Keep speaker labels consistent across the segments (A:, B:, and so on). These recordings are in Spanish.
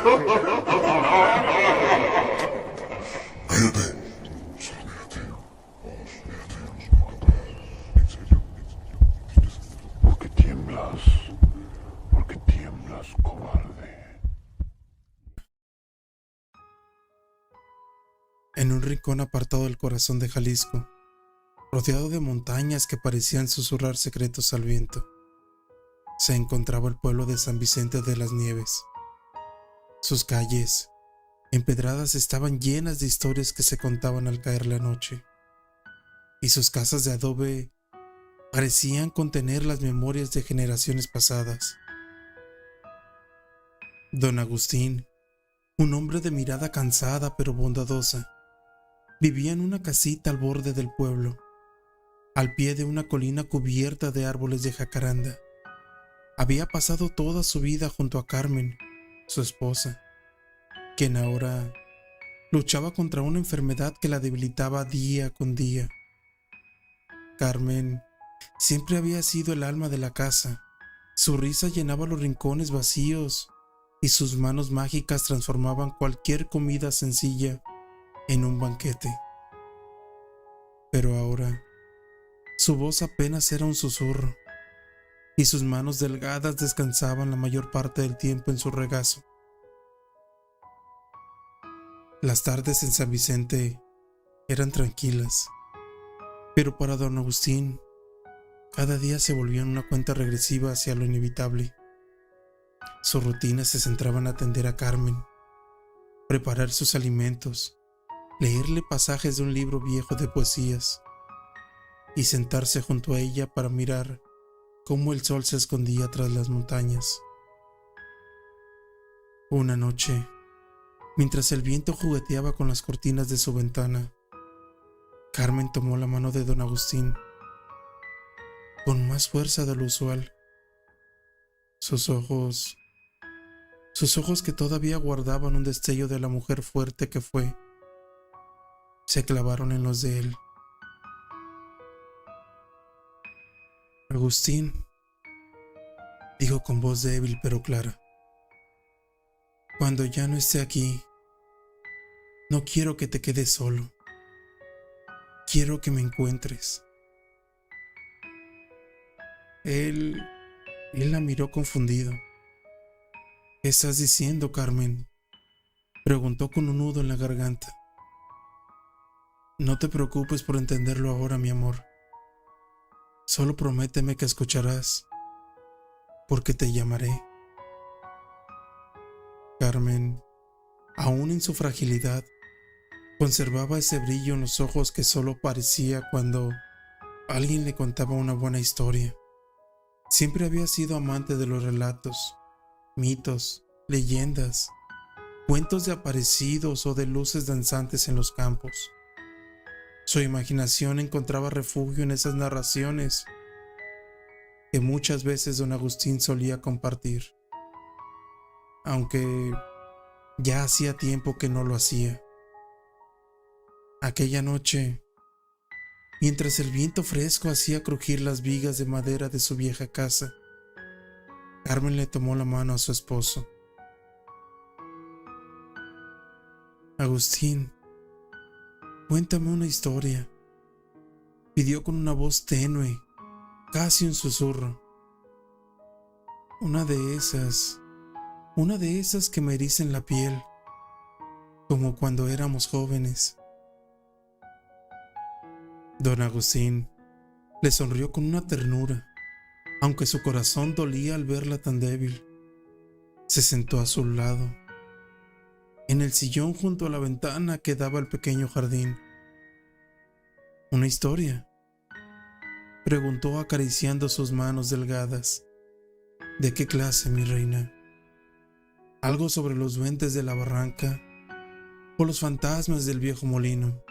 A: ¿Por qué tiemblas? ¿Por qué tiemblas, cobarde?
B: En un rincón apartado del corazón de Jalisco, rodeado de montañas que parecían susurrar secretos al viento, se encontraba el pueblo de San Vicente de las Nieves. Sus calles, empedradas, estaban llenas de historias que se contaban al caer la noche, y sus casas de adobe parecían contener las memorias de generaciones pasadas. Don Agustín, un hombre de mirada cansada pero bondadosa, vivía en una casita al borde del pueblo, al pie de una colina cubierta de árboles de jacaranda. Había pasado toda su vida junto a Carmen, su esposa, quien ahora luchaba contra una enfermedad que la debilitaba día con día. Carmen siempre había sido el alma de la casa. Su risa llenaba los rincones vacíos y sus manos mágicas transformaban cualquier comida sencilla en un banquete. Pero ahora, su voz apenas era un susurro, y sus manos delgadas descansaban la mayor parte del tiempo en su regazo. Las tardes en San Vicente eran tranquilas, pero para don Agustín, cada día se volvían una cuenta regresiva hacia lo inevitable. Su rutina se centraba en atender a Carmen, preparar sus alimentos, leerle pasajes de un libro viejo de poesías y sentarse junto a ella para mirar cómo el sol se escondía tras las montañas. Una noche, mientras el viento jugueteaba con las cortinas de su ventana, Carmen tomó la mano de don Agustín con más fuerza de lo usual. Sus ojos que todavía guardaban un destello de la mujer fuerte que fue, se clavaron en los de él. Agustín, dijo con voz débil pero clara, cuando ya no esté aquí, no quiero que te quedes solo. Quiero que me encuentres. Él la miró confundido. ¿Qué estás diciendo, Carmen?, preguntó con un nudo en la garganta. No te preocupes por entenderlo ahora, mi amor. Solo prométeme que escucharás, porque te llamaré. Carmen, aún en su fragilidad, conservaba ese brillo en los ojos que solo parecía cuando alguien le contaba una buena historia. Siempre había sido amante de los relatos, mitos, leyendas, cuentos de aparecidos o de luces danzantes en los campos. Su imaginación encontraba refugio en esas narraciones que muchas veces don Agustín solía compartir, aunque ya hacía tiempo que no lo hacía. Aquella noche, mientras el viento fresco hacía crujir las vigas de madera de su vieja casa, Carmen le tomó la mano a su esposo. Agustín, cuéntame una historia, pidió con una voz tenue, casi un susurro. Una de esas que me erizan la piel, como cuando éramos jóvenes. Don Agustín le sonrió con una ternura, aunque su corazón dolía al verla tan débil. Se sentó a su lado, en el sillón junto a la ventana que daba al pequeño jardín. ¿Una historia?, preguntó acariciando sus manos delgadas. ¿De qué clase, mi reina? ¿Algo sobre los duendes de la barranca o los fantasmas del viejo molino?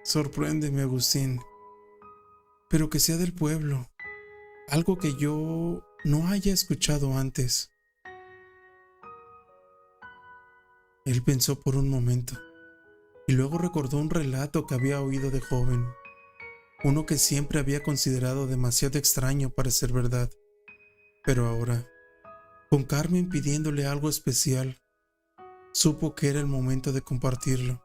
B: Sorpréndeme, Agustín, pero que sea del pueblo, algo que yo no haya escuchado antes. Él pensó por un momento y luego recordó un relato que había oído de joven, uno que siempre había considerado demasiado extraño para ser verdad, pero ahora con Carmen pidiéndole algo especial, supo que era el momento de compartirlo.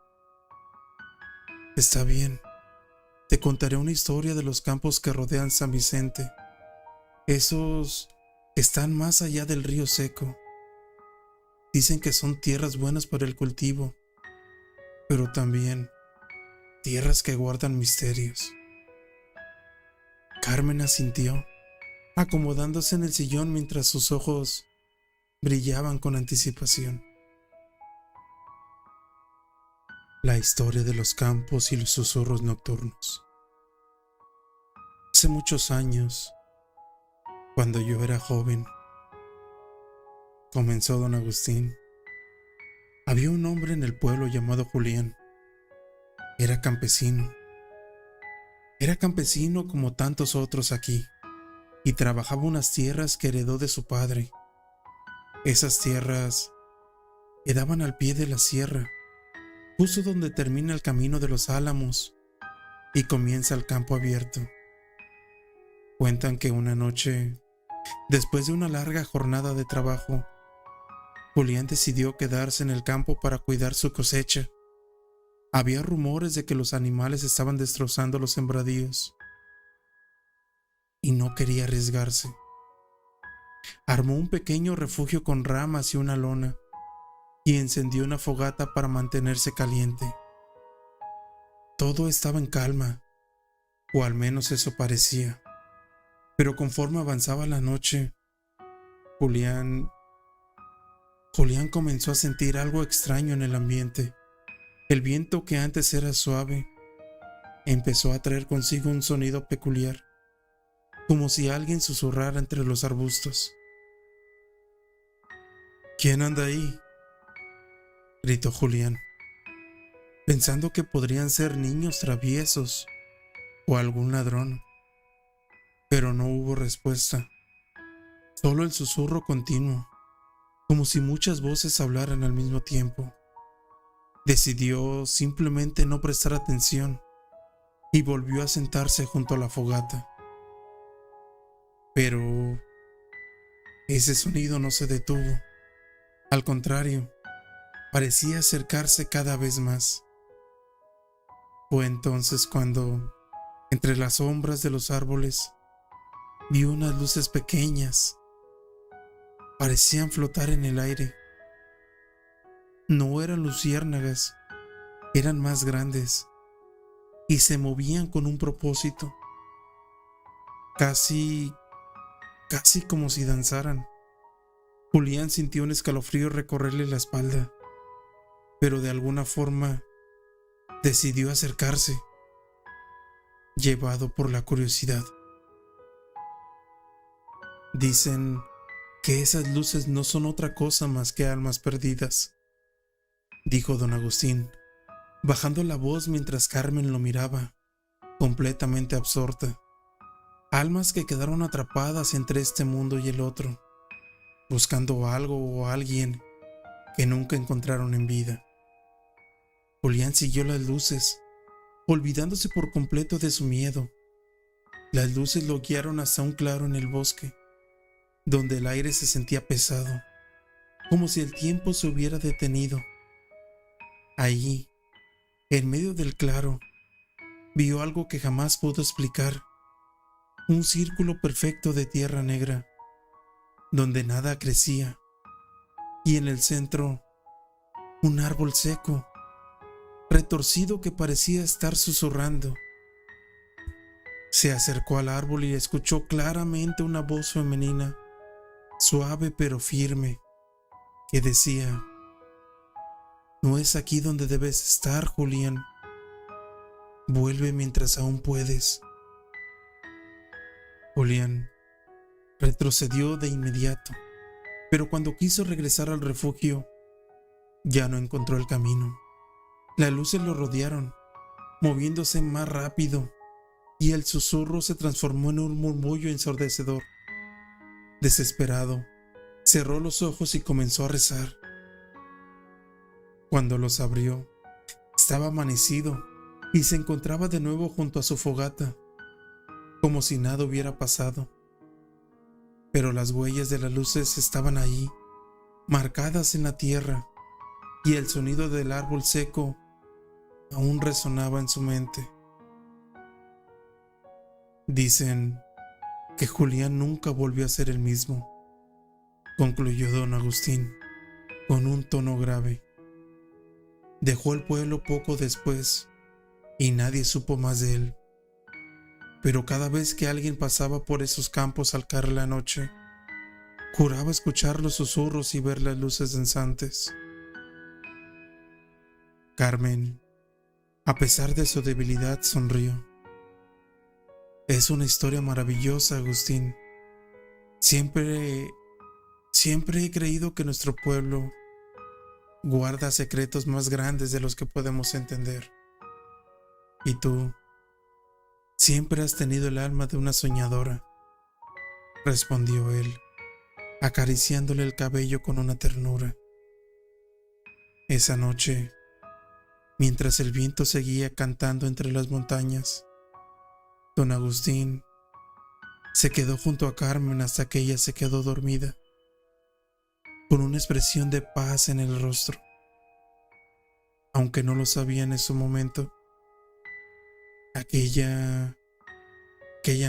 B: Está bien, te contaré una historia de los campos que rodean San Vicente. Esos están más allá del río seco. Dicen que son tierras buenas para el cultivo, pero también tierras que guardan misterios. Carmen asintió, acomodándose en el sillón mientras sus ojos brillaban con anticipación. La historia de los campos y los susurros nocturnos. Hace muchos años, cuando yo era joven, comenzó don Agustín, había un hombre en el pueblo llamado Julián. Era campesino. Era campesino como tantos otros aquí, y trabajaba unas tierras que heredó de su padre. Esas tierras quedaban al pie de la sierra, justo donde termina el camino de los Álamos y comienza el campo abierto. Cuentan que una noche, después de una larga jornada de trabajo, Julián decidió quedarse en el campo para cuidar su cosecha. Había rumores de que los animales estaban destrozando los sembradíos y no quería arriesgarse. Armó un pequeño refugio con ramas y una lona y encendió una fogata para mantenerse caliente. Todo estaba en calma, o al menos eso parecía. Pero conforme avanzaba la noche, Julián comenzó a sentir algo extraño en el ambiente. El viento, que antes era suave, empezó a traer consigo un sonido peculiar, como si alguien susurrara entre los arbustos. ¿Quién anda ahí?, gritó Julián, pensando que podrían ser niños traviesos o algún ladrón. Pero no hubo respuesta, solo el susurro continuo, como si muchas voces hablaran al mismo tiempo. Decidió simplemente no prestar atención y volvió a sentarse junto a la fogata. Pero ese sonido no se detuvo. Al contrario, parecía acercarse cada vez más. Fue entonces cuando, entre las sombras de los árboles, vio unas luces pequeñas. Parecían flotar en el aire. No eran luciérnagas, eran más grandes y se movían con un propósito, casi como si danzaran. Julián sintió un escalofrío recorrerle la espalda, pero de alguna forma decidió acercarse, llevado por la curiosidad. Dicen que esas luces no son otra cosa más que almas perdidas, dijo don Agustín, bajando la voz mientras Carmen lo miraba, completamente absorta. Almas que quedaron atrapadas entre este mundo y el otro, buscando algo o alguien que nunca encontraron en vida. Julián siguió las luces, olvidándose por completo de su miedo. Las luces lo guiaron hasta un claro en el bosque, donde el aire se sentía pesado, como si el tiempo se hubiera detenido. Allí, en medio del claro, vio algo que jamás pudo explicar: un círculo perfecto de tierra negra, donde nada crecía, y en el centro, un árbol seco, retorcido, que parecía estar susurrando. Se acercó al árbol y escuchó claramente una voz femenina, suave pero firme, que decía: «No es aquí donde debes estar, Julián. Vuelve mientras aún puedes». Julián retrocedió de inmediato, pero cuando quiso regresar al refugio, ya no encontró el camino. Las luces lo rodearon, moviéndose más rápido, y el susurro se transformó en un murmullo ensordecedor. Desesperado, cerró los ojos y comenzó a rezar. Cuando los abrió, estaba amanecido y se encontraba de nuevo junto a su fogata, como si nada hubiera pasado. pero las huellas de las luces estaban ahí, marcadas en la tierra, y el sonido del árbol seco aún resonaba en su mente. Dicen que Julián nunca volvió a ser el mismo, concluyó don Agustín con un tono grave. Dejó el pueblo poco después y nadie supo más de él. Pero cada vez que alguien pasaba por esos campos al caer la noche, juraba escuchar los susurros y ver las luces danzantes. Carmen, a pesar de su debilidad, sonrió. Es una historia maravillosa, Agustín. Siempre he creído que nuestro pueblo guarda secretos más grandes de los que podemos entender. Y tú siempre has tenido el alma de una soñadora, respondió él, acariciándole el cabello con una ternura. Esa noche, mientras el viento seguía cantando entre las montañas, don Agustín se quedó junto a Carmen hasta que ella se quedó dormida, con una expresión de paz en el rostro. Aunque no lo sabía en ese momento, aquella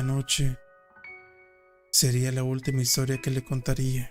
B: noche sería la última historia que le contaría.